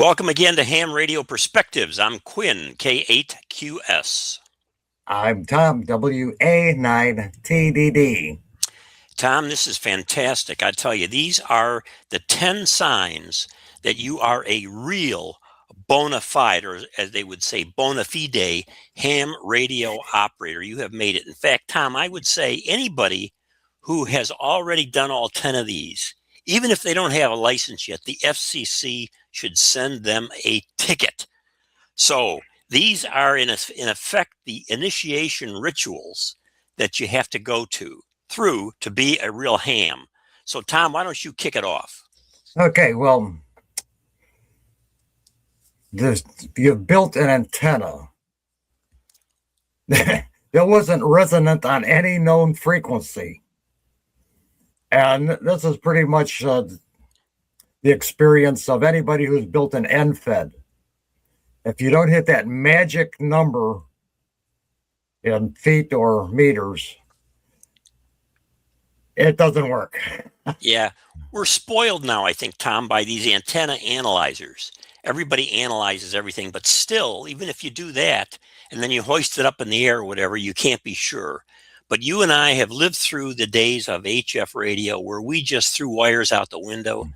Welcome again to Ham Radio Perspectives. I'm Quin, K8QS. I'm Tom, WA9TDD. Tom, this is fantastic. I tell you, these are the 10 signs that you are a real bona fide, or as they would say, bona fide ham radio operator. You have made it. In fact, Tom, I would say anybody who has already done all 10 of these, even if they don't have a license yet, the FCC should send them a ticket. So these are, in effect, the initiation rituals that you have to go through to be a real ham. So, Tom, why don't you kick it off? Okay, well, you've built an antenna that wasn't resonant on any known frequency. And this is pretty much the experience of anybody who's built an NFED. If you don't hit that magic number in feet or meters, it doesn't work. Yeah, we're spoiled now, I think, Tom, by these antenna analyzers. Everybody analyzes everything, but still, even if you do that and then you hoist it up in the air or whatever, you can't be sure. But you and I have lived through the days of HF radio where we just threw wires out the window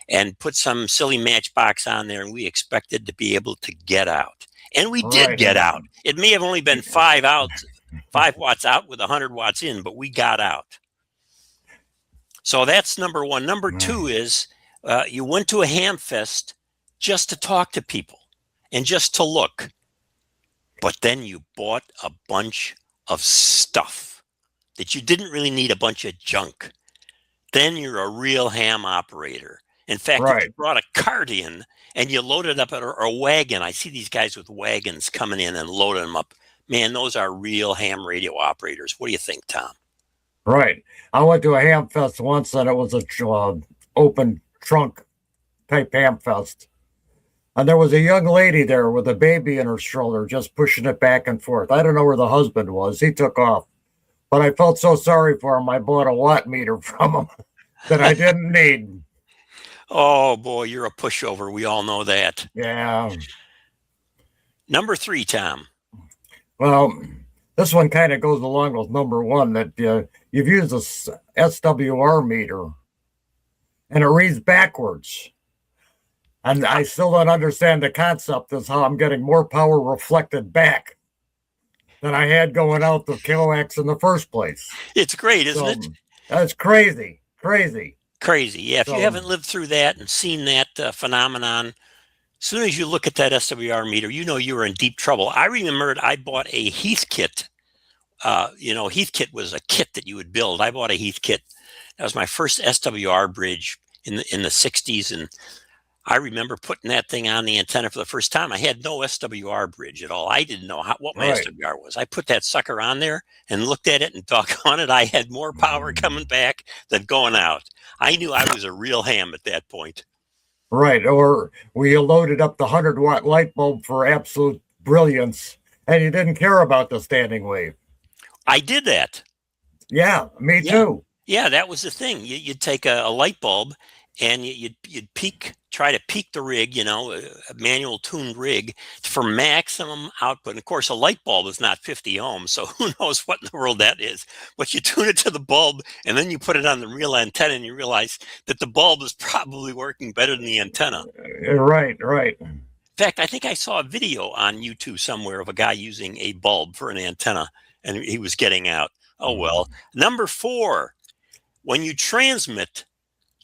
and put some silly matchbox on there, and we expected to be able to get out. And we did get out. It may have only been 5 watts out with 100 watts in, but we got out. So that's number one. Number two is you went to a Hamfest just to talk to people and just to look. But then you bought a bunch of stuff that you didn't really need, a bunch of junk. Then you're a real ham operator. In fact, if you brought a cart in and you loaded up a wagon, I see these guys with wagons coming in and loading them up. Man, those are real ham radio operators. What do you think, Tom? Right. I went to a ham fest once, and it was a open trunk type ham fest. And there was a young lady there with a baby in her stroller, just pushing it back and forth. I don't know where the husband was. He took off. But I felt so sorry for him. I bought a watt meter from him that I didn't need. Oh, boy, you're a pushover. We all know that. Yeah. Number three, Tom. Well, this one kind of goes along with number one, that you've used a SWR meter, and it reads backwards. And I still don't understand the concept is how I'm getting more power reflected back than I had going out the Coax in the first place. It's great, isn't it? That's crazy. Crazy. Yeah, if you haven't lived through that and seen that phenomenon, as soon as you look at that SWR meter, you know you were in deep trouble. I remembered I bought a Heath kit. Heath kit was a kit that you would build. I bought a Heath kit. That was my first SWR bridge in the 60s, and I remember putting that thing on the antenna for the first time. I had no SWR bridge at all. I didn't know what my SWR was. I put that sucker on there and looked at it, and doggone it, I had more power coming back than going out. I knew I was a real ham at that point. Right. Or we loaded up the 100-watt light bulb for absolute brilliance, and you didn't care about the standing wave. I did that. Yeah, me too. Yeah, that was the thing. You'd take a light bulb and you'd try to peak the rig, a manual tuned rig for maximum output. And of course, a light bulb is not 50 ohms, so who knows what in the world that is. But you tune it to the bulb, and then you put it on the real antenna, and you realize that the bulb is probably working better than the antenna. Right. In fact, I think I saw a video on YouTube somewhere of a guy using a bulb for an antenna, and he was getting out. Oh, well. Number four, when you transmit,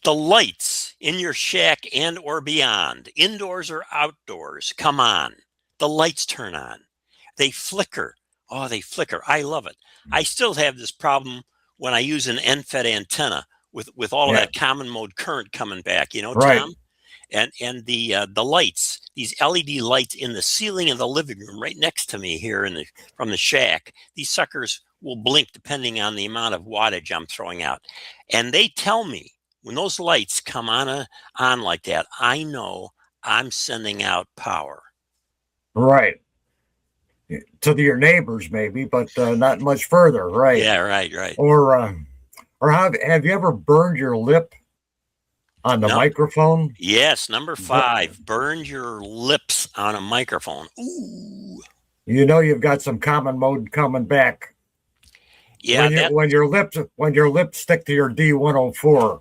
the lights in your shack and or beyond, indoors or outdoors, come on. The lights turn on. They flicker. Oh, they flicker. I love it. I still have this problem when I use an NFED antenna with all of that common mode current coming back, Tom? And the lights, these LED lights in the ceiling of the living room right next to me here from the shack, these suckers will blink depending on the amount of wattage I'm throwing out. And they tell me, when those lights come on like that, I know I'm sending out power. Right. To your neighbors, maybe, but not much further, right? Yeah, right. Or have you ever burned your lip on the No, microphone. yes, number 5, burned your lips on a microphone. Ooh. You know you've got some common mode coming back Yeah, when your lips stick to your D104.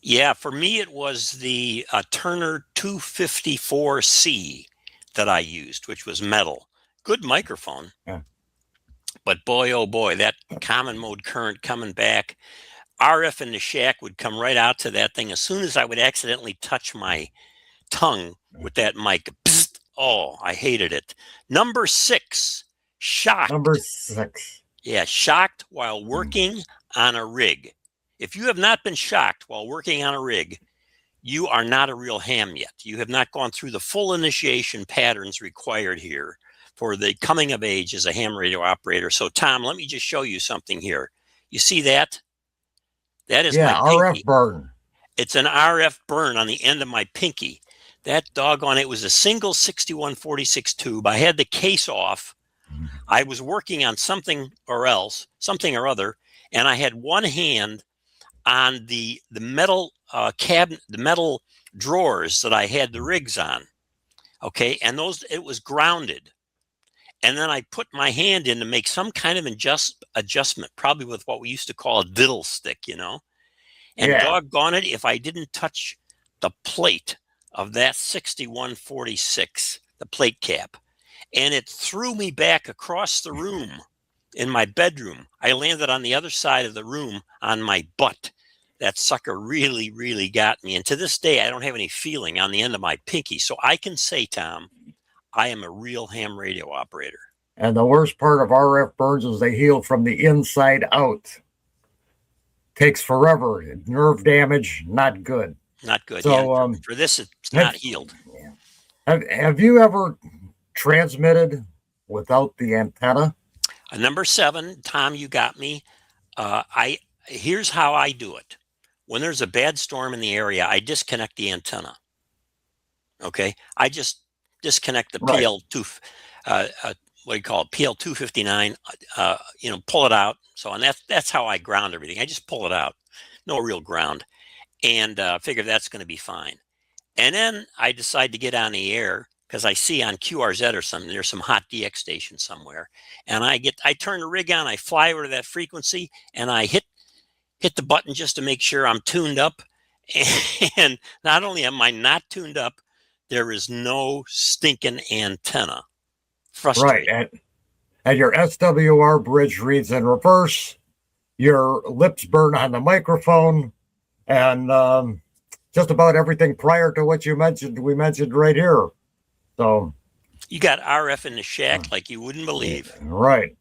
yeah, for me it was the Turner 254C that I used, which was metal. Good microphone. Yeah. But boy, oh boy, that common mode current coming back. RF in the shack would come right out to that thing as soon as I would accidentally touch my tongue with that mic. Psst, oh, I hated it. Number 6, Number shocked. 6. Yeah, shocked while working on a rig. If you have not been shocked while working on a rig, you are not a real ham yet. You have not gone through the full initiation patterns required here for the coming of age as a ham radio operator. So, Tom, let me just show you something here. You see that? That is Yeah, my RF pinky. burn. It's an RF burn on the end of my pinky. That doggone, it was a single 6146 tube. I had the case off. I was working on something or other, and I had one hand on the metal cabinet, the metal drawers that I had the rigs on. Okay, and it was grounded. And then I put my hand in to make some kind of adjustment, probably with what we used to call a diddle stick, And Yeah. doggone it, if I didn't touch the plate of that 6146, the plate cap, and it threw me back across the room in my bedroom. I landed on the other side of the room on my butt. That sucker really, really got me. And to this day, I don't have any feeling on the end of my pinky. So I can say, Tom, I am a real ham radio operator. And the worst part of RF burns is they heal from the inside out. Takes forever. Nerve damage, not good. Not good. So, yeah, for this, it's not healed. Have you ever transmitted without the antenna? Number 7, Tom, you got me. Here's how I do it. When there's a bad storm in the area, I disconnect the antenna. Okay, I just disconnect the Right. PL2. What do you call it? PL259. Pull it out. So, and that's how I ground everything. I just pull it out. No real ground, and figure that's going to be fine. And then I decide to get on the air because I see on QRZ or something, there's some hot DX station somewhere. And I turn the rig on, I fly over to that frequency, and I hit the button just to make sure I'm tuned up. And not only am I not tuned up, there is no stinking antenna. Frustrating. Right. And your SWR bridge reads in reverse. Your lips burn on the microphone. And just about everything prior to what we mentioned right here. So you got RF in the shack like you wouldn't believe. Right.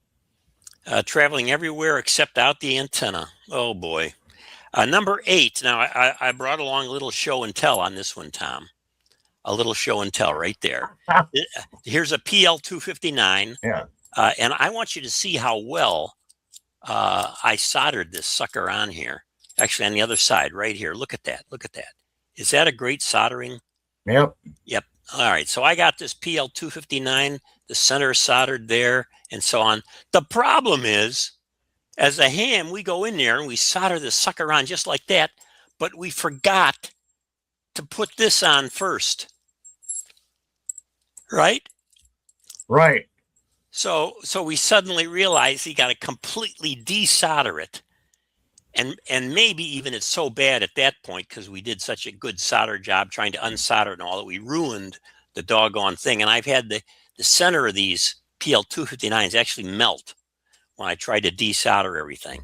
Traveling everywhere except out the antenna. Oh boy. Number 8. Now I brought along a little show and tell on this one, Tom. A little show and tell right there. Here's a PL259. Yeah. And I want you to see how well I soldered this sucker on here. Actually, on the other side, right here. Look at that. Look at that. Is that a great soldering? Yep. Yep. All right. So I got this PL259, the center soldered there, and so on. The problem is, as a ham, we go in there and we solder this sucker on just like that, but we forgot to put this on first. Right? Right. So we suddenly realize you got to completely desolder it. And maybe even it's so bad at that point because we did such a good solder job trying to unsolder and all that we ruined the doggone thing. And I've had the center of these PL259s actually melt when I tried to desolder everything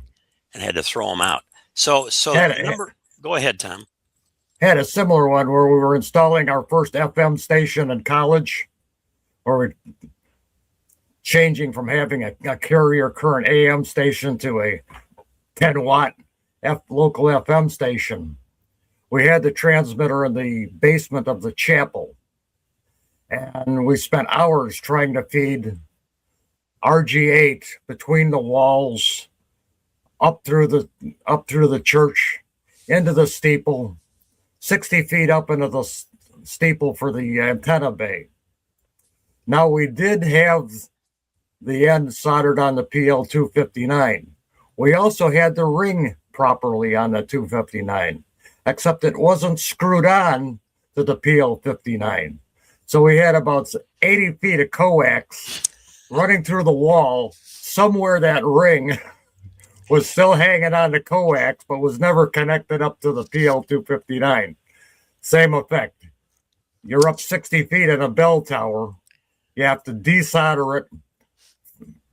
and had to throw them out. So go ahead, Tom. Had a similar one where we were installing our first FM station in college, where we're changing from having a carrier current AM station to a 10-watt local FM station. We had the transmitter in the basement of the chapel, and we spent hours trying to feed RG8 between the walls, up through the church, into the steeple, 60 feet up into the steeple for the antenna bay. Now, we did have the end soldered on the PL259. We also had the ring properly on the 259. except it wasn't screwed on to the PL-59. So we had about 80 feet of coax running through the wall. Somewhere that ring was still hanging on the coax, but was never connected up to the PL-259. Same effect. You're up 60 feet in a bell tower. You have to desolder it,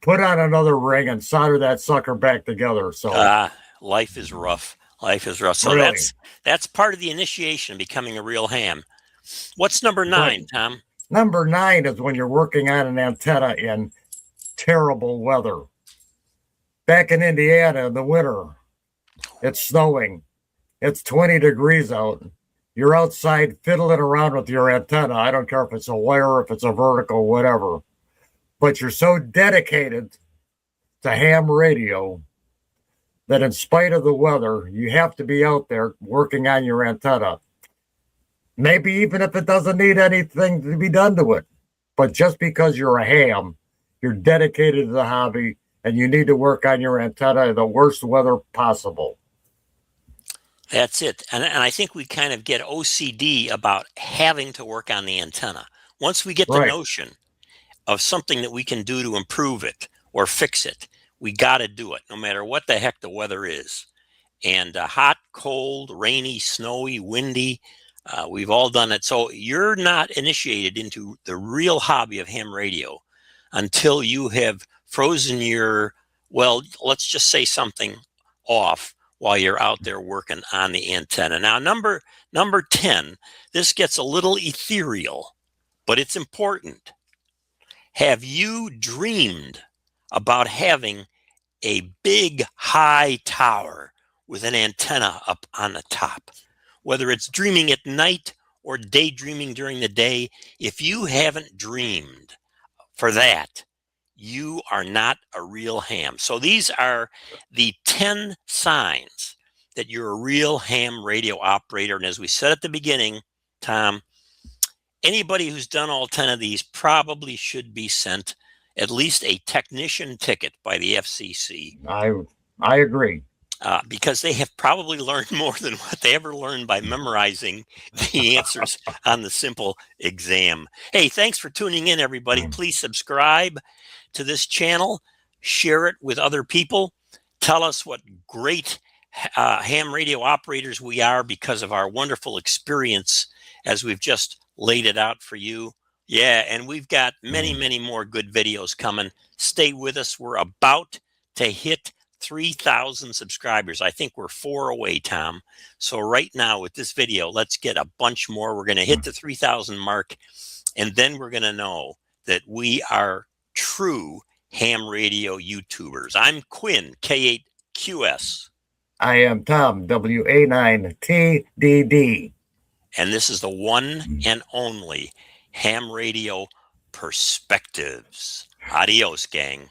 put on another ring, and solder that sucker back together. So life is rough. Life is rough. So really, that's part of the initiation, becoming a real ham. What's number 9, but Tom? number 9 is when you're working on an antenna in terrible weather. Back in Indiana in the winter, it's snowing. It's 20 degrees out. You're outside fiddling around with your antenna. I don't care if it's a wire, if it's a vertical, whatever. But you're so dedicated to ham radio that in spite of the weather, you have to be out there working on your antenna. Maybe even if it doesn't need anything to be done to it. But just because you're a ham, you're dedicated to the hobby and you need to work on your antenna in the worst weather possible. That's it. And I think we kind of get OCD about having to work on the antenna. Once we get the notion of something that we can do to improve it or fix it, we got to do it no matter what the heck the weather is. And hot, cold, rainy, snowy, windy, we've all done it. So you're not initiated into the real hobby of ham radio until you have frozen your, well, let's just say something off while you're out there working on the antenna. Now, number 10, this gets a little ethereal, but it's important. Have you dreamed about having a big high tower with an antenna up on the top? Whether it's dreaming at night or daydreaming during the day, if you haven't dreamed for that, you are not a real ham. So these are the 10 signs that you're a real ham radio operator. And as we said at the beginning, Tom, anybody who's done all 10 of these probably should be sent at least a technician ticket by the FCC. I agree. Because they have probably learned more than what they ever learned by memorizing the answers on the simple exam. Hey, thanks for tuning in, everybody. Please subscribe to this channel, share it with other people, tell us what great ham radio operators we are because of our wonderful experience as we've just laid it out for you. Yeah, and we've got many, many more good videos coming. Stay with us. We're about to hit 3,000 subscribers. I think we're 4 away, Tom. So right now with this video, let's get a bunch more. We're going to hit the 3,000 mark, and then we're going to know that we are true ham radio YouTubers. I'm Quin, K8QS. I am Tom, WA9TDD. And this is the one and only Ham Radio Perspectives. Adios, gang.